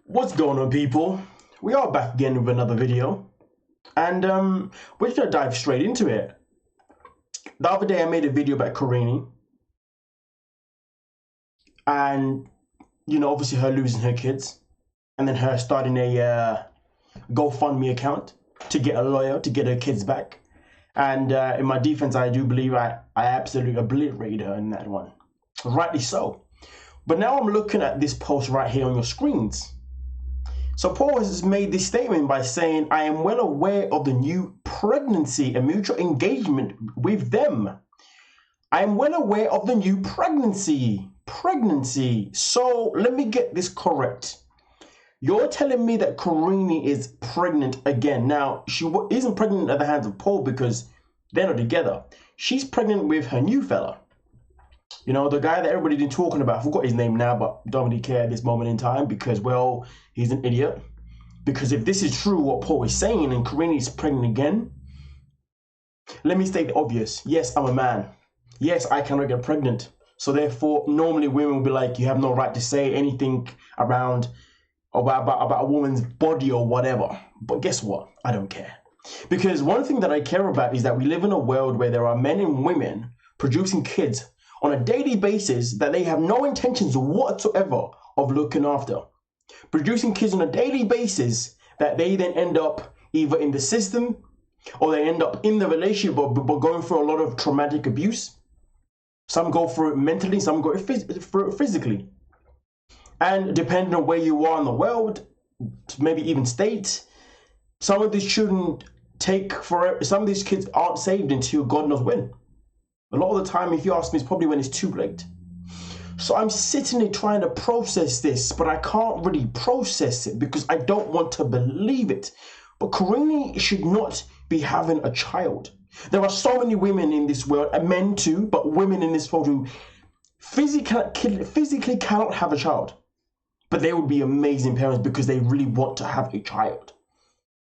What's going on, people? We are back again with another video, and we're just gonna dive straight into it. The other day I made a video about Karine, and obviously her losing her kids, and then her starting a GoFundMe account to get a lawyer to get her kids back. And in my defense, I do believe I absolutely obliterated her in that one, rightly so. But now I'm looking at this post right here on your screens. So Paul has made this statement by saying, I am well aware of the new pregnancy and mutual engagement with them. I am well aware of the new pregnancy. So let me get this correct. You're telling me that Karine is pregnant again. Now, she isn't pregnant at the hands of Paul because they're not together. She's pregnant with her new fella. The guy that everybody's been talking about. I forgot his name now, but don't really care at this moment in time because, well, he's an idiot. Because if this is true, what Paul is saying, and Karine is pregnant again, let me state the obvious. Yes, I'm a man. Yes, I cannot get pregnant. So therefore, normally women will be like, you have no right to say anything about a woman's body or whatever. But guess what? I don't care. Because one thing that I care about is that we live in a world where there are men and women producing kids on a daily basis that they have no intentions whatsoever of looking after. Producing kids on a daily basis that they then end up either in the system or they end up in the relationship but going through a lot of traumatic abuse. Some go through it mentally, some go through it physically. And depending on where you are in the world, maybe even state, some of these children take forever. Some of these kids aren't saved until God knows when. A lot of the time, if you ask me, it's probably when it's too late. So I'm sitting there trying to process this, but I can't really process it because I don't want to believe it. But Karine should not be having a child. There are so many women in this world, and men too, but women in this world who physically cannot have a child. But they would be amazing parents because they really want to have a child.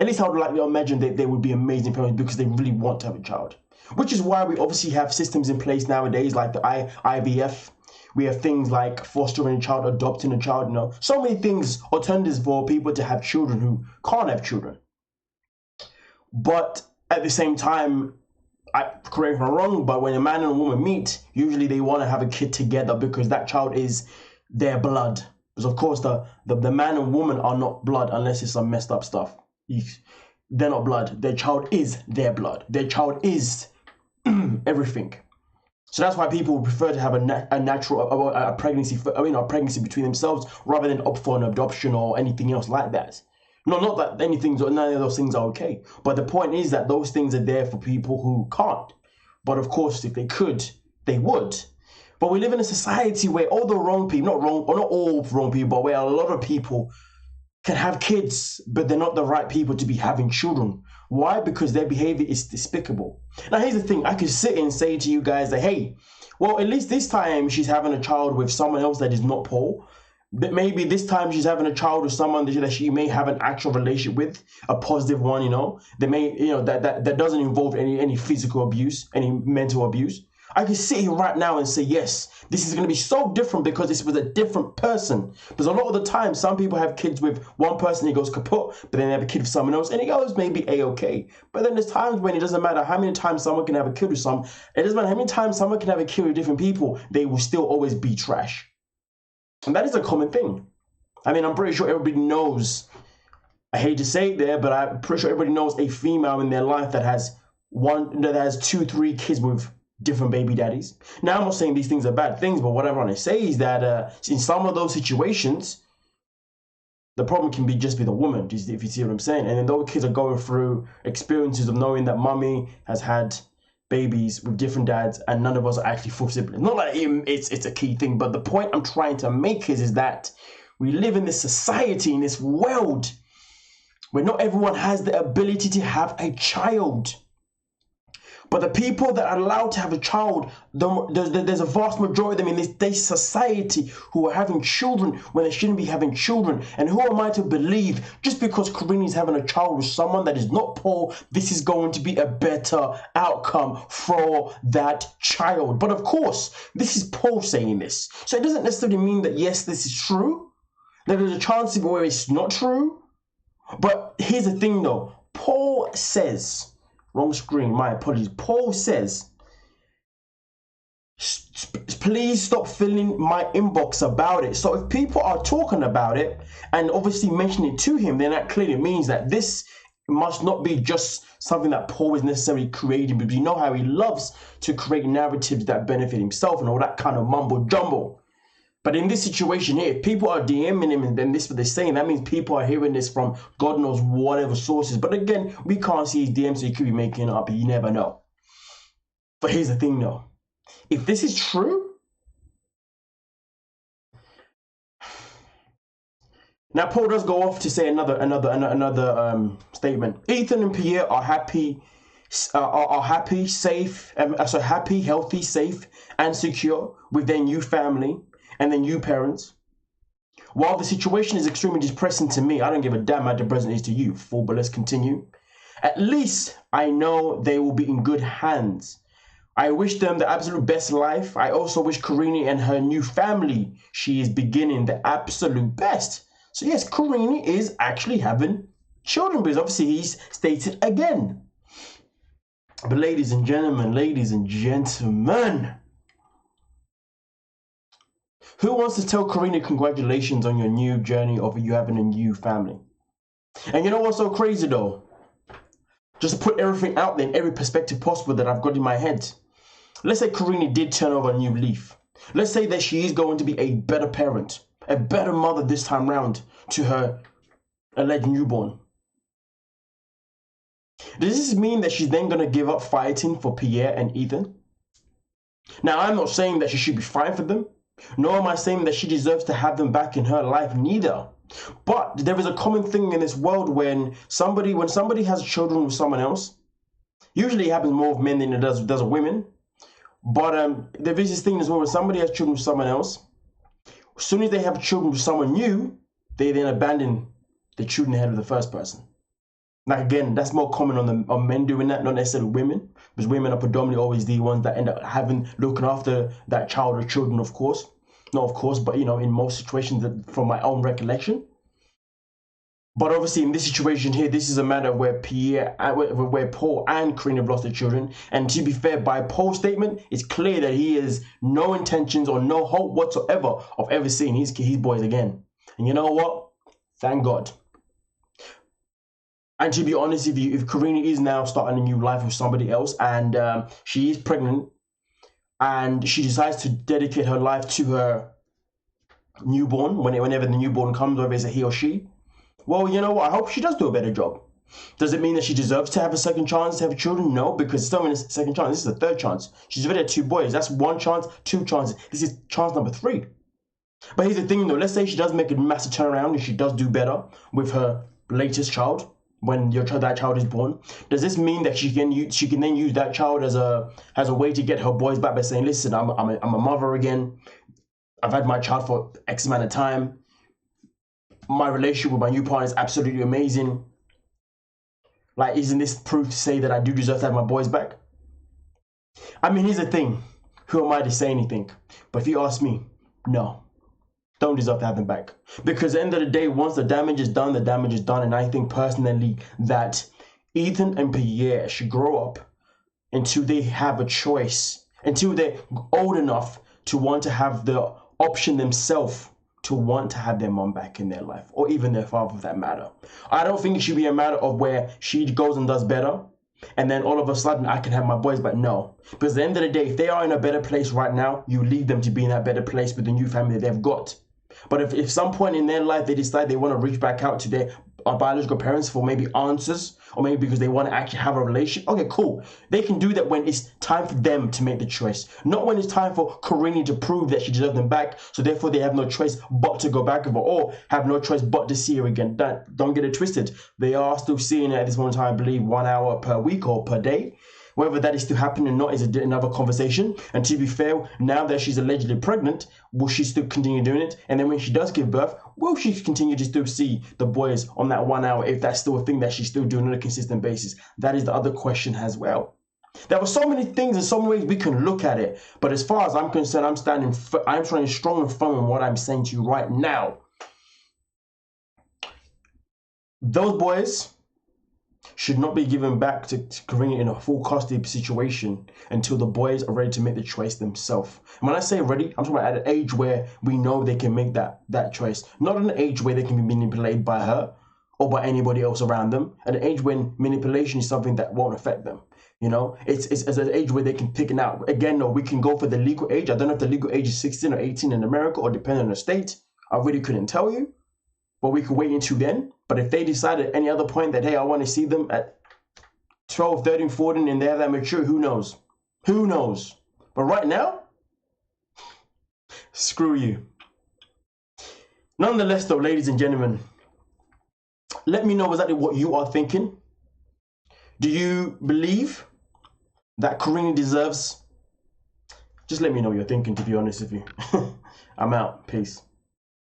At least I would like to imagine that they would be amazing parents because they really want to have a child. Which is why we obviously have systems in place nowadays like the IVF. We have things like fostering a child, adopting a child, so many things, alternatives for people to have children who can't have children. But at the same time, correct me if I'm wrong, but when a man and a woman meet, usually they want to have a kid together because that child is their blood. Because of course the man and woman are not blood unless it's some messed up stuff. They're not blood. Their child is their blood. Their child is everything. So that's why people would prefer to have a pregnancy, a pregnancy between themselves rather than opt for an adoption or anything else like that. No, not that none of those things are okay. But the point is that those things are there for people who can't. But of course, if they could, they would. But we live in a society where all the wrong people, not all wrong people, but where a lot of people can have kids, but they're not the right people to be having children. Why? Because their behavior is despicable. Now, here's the thing. I could sit and say to you guys that, hey, well, at least this time she's having a child with someone else that is not Paul. But maybe this time she's having a child with someone that she may have an actual relationship with, a positive one, That may, that doesn't involve any physical abuse, any mental abuse. I can sit here right now and say, yes, this is going to be so different because this was a different person. Because a lot of the time, some people have kids with one person, he goes kaput, but then they have a kid with someone else, and he goes maybe A-okay. But then there's times when it doesn't matter how many times someone can have a kid with someone, it doesn't matter how many times someone can have a kid with different people, they will still always be trash. And that is a common thing. I mean, I'm pretty sure everybody knows, I hate to say it there, but I'm pretty sure everybody knows a female in their life that has 2, 3 kids with different baby daddies. Now, I'm not saying these things are bad things, but what I want to say is that in some of those situations, the problem can be just with a woman, if you see what I'm saying. And then those kids are going through experiences of knowing that mommy has had babies with different dads and none of us are actually full siblings. Not like it's a key thing, but the point I'm trying to make is that we live in this society, in this world, where not everyone has the ability to have a child. But the people that are allowed to have a child, there's a vast majority of them in this society who are having children when they shouldn't be having children. And who am I to believe just because Karine is having a child with someone that is not Paul, this is going to be a better outcome for that child? But of course, this is Paul saying this. So it doesn't necessarily mean that, yes, this is true. There's a chance even where it's not true. But here's the thing though. Paul says, wrong screen, my apologies. Paul says, please stop filling my inbox about it. So if people are talking about it and obviously mentioning it to him, then that clearly means that this must not be just something that Paul is necessarily creating, because you know how he loves to create narratives that benefit himself and all that kind of mumbo jumbo. But in this situation here, if people are DMing him and then this is what they're saying, that means people are hearing this from God knows whatever sources. But again, we can't see his DMs, so he could be making it up. You never know. But here's the thing though. If this is true, now Paul does go off to say another statement. Ethan and Pierre are happy, safe, happy, healthy, safe, and secure with their new family and their new parents. While the situation is extremely depressing to me, I don't give a damn how depressing it is to you, fool. But let's continue. At least I know they will be in good hands. I wish them the absolute best life. I also wish Karine and her new family she is beginning the absolute best. So yes, Karine is actually having children, because obviously he's stated again. But ladies and gentlemen, who wants to tell Karine congratulations on your new journey of you having a new family? And you know what's so crazy though? Just to put everything out there in every perspective possible that I've got in my head. Let's say Karine did turn over a new leaf. Let's say that she is going to be a better parent, a better mother this time round to her alleged newborn. Does this mean that she's then going to give up fighting for Pierre and Ethan? Now, I'm not saying that she should be fighting for them, nor am I saying that she deserves to have them back in her life, neither. But there is a common thing in this world when somebody has children with someone else. Usually it happens more with men than it does with women. But there is this thing as well, when somebody has children with someone else, as soon as they have children with someone new, they then abandon the children they had with the first person. Now again, that's more common on men doing that, not necessarily women, because women are predominantly always the ones that end up looking after that child or children, of course. Not of course, but you know, in most situations from my own recollection. But obviously in this situation here, this is a matter where Paul and Karine have lost their children. And to be fair, by Paul's statement, it's clear that he has no intentions or no hope whatsoever of ever seeing his boys again. And you know what? Thank God. And to be honest with you, if Karine is now starting a new life with somebody else and she is pregnant and she decides to dedicate her life to her newborn, whenever the newborn comes, whether it's a he or she, well, you know what? I hope she does do a better job. Does it mean that she deserves to have a second chance to have children? No, because it's not even a second chance. This is the third chance. She's already had 2 boys. That's 1 chance, 2 chances. This is chance number 3. But here's the thing though. Let's say she does make a massive turnaround and she does do better with her latest child when that child is born. Does this mean that she can then use that child as a way to get her boys back by saying, listen, I'm a mother again. I've had my child for X amount of time. My relationship with my new partner is absolutely amazing. Like, isn't this proof to say that I do deserve to have my boys back? I mean, here's the thing. Who am I to say anything? But if you ask me, no. Don't deserve to have them back. Because at the end of the day, once the damage is done, the damage is done. And I think personally that Ethan and Pierre should grow up until they have a choice, until they're old enough to want to have the option themselves to want to have their mom back in their life, or even their father for that matter. I don't think it should be a matter of where she goes and does better and then all of a sudden I can have my boys back. No, because at the end of the day, if they are in a better place right now, you lead them to be in that better place with the new family they've got. But if some point in their life they decide they want to reach back out to their biological parents for maybe answers, or maybe because they want to actually have a relationship, okay, cool. They can do that when it's time for them to make the choice, not when it's time for Karine to prove that she deserves them back, so therefore they have no choice but to go back with her, or have no choice but to see her again. Don't get it twisted. They are still seeing her at this moment in time, I believe, 1 hour per week or per day. Whether that is still happening or not is another conversation. And to be fair, now that she's allegedly pregnant, will she still continue doing it? And then when she does give birth, will she continue to still see the boys on that 1 hour, if that's still a thing that she's still doing on a consistent basis? That is the other question as well. There are so many things and so many ways we can look at it. But as far as I'm concerned, I'm standing strong and firm in what I'm saying to you right now. those boys should not be given back to Karine in a full custody situation until the boys are ready to make the choice themselves. And when I say ready, I'm talking about at an age where we know they can make that choice. Not at an age where they can be manipulated by her or by anybody else around them. At an age when manipulation is something that won't affect them. You know, it's an age where they can pick it out. Again, no, we can go for the legal age. I don't know if the legal age is 16 or 18 in America or depending on the state. I really couldn't tell you. But we could wait until then. But if they decide at any other point that, hey, I want to see them at 12, 13, 14 and they're that mature, who knows? Who knows? But right now, screw you. Nonetheless, though, ladies and gentlemen, let me know exactly what you are thinking. Do you believe that Karine deserves? Just let me know what you're thinking, to be honest with you. I'm out. Peace.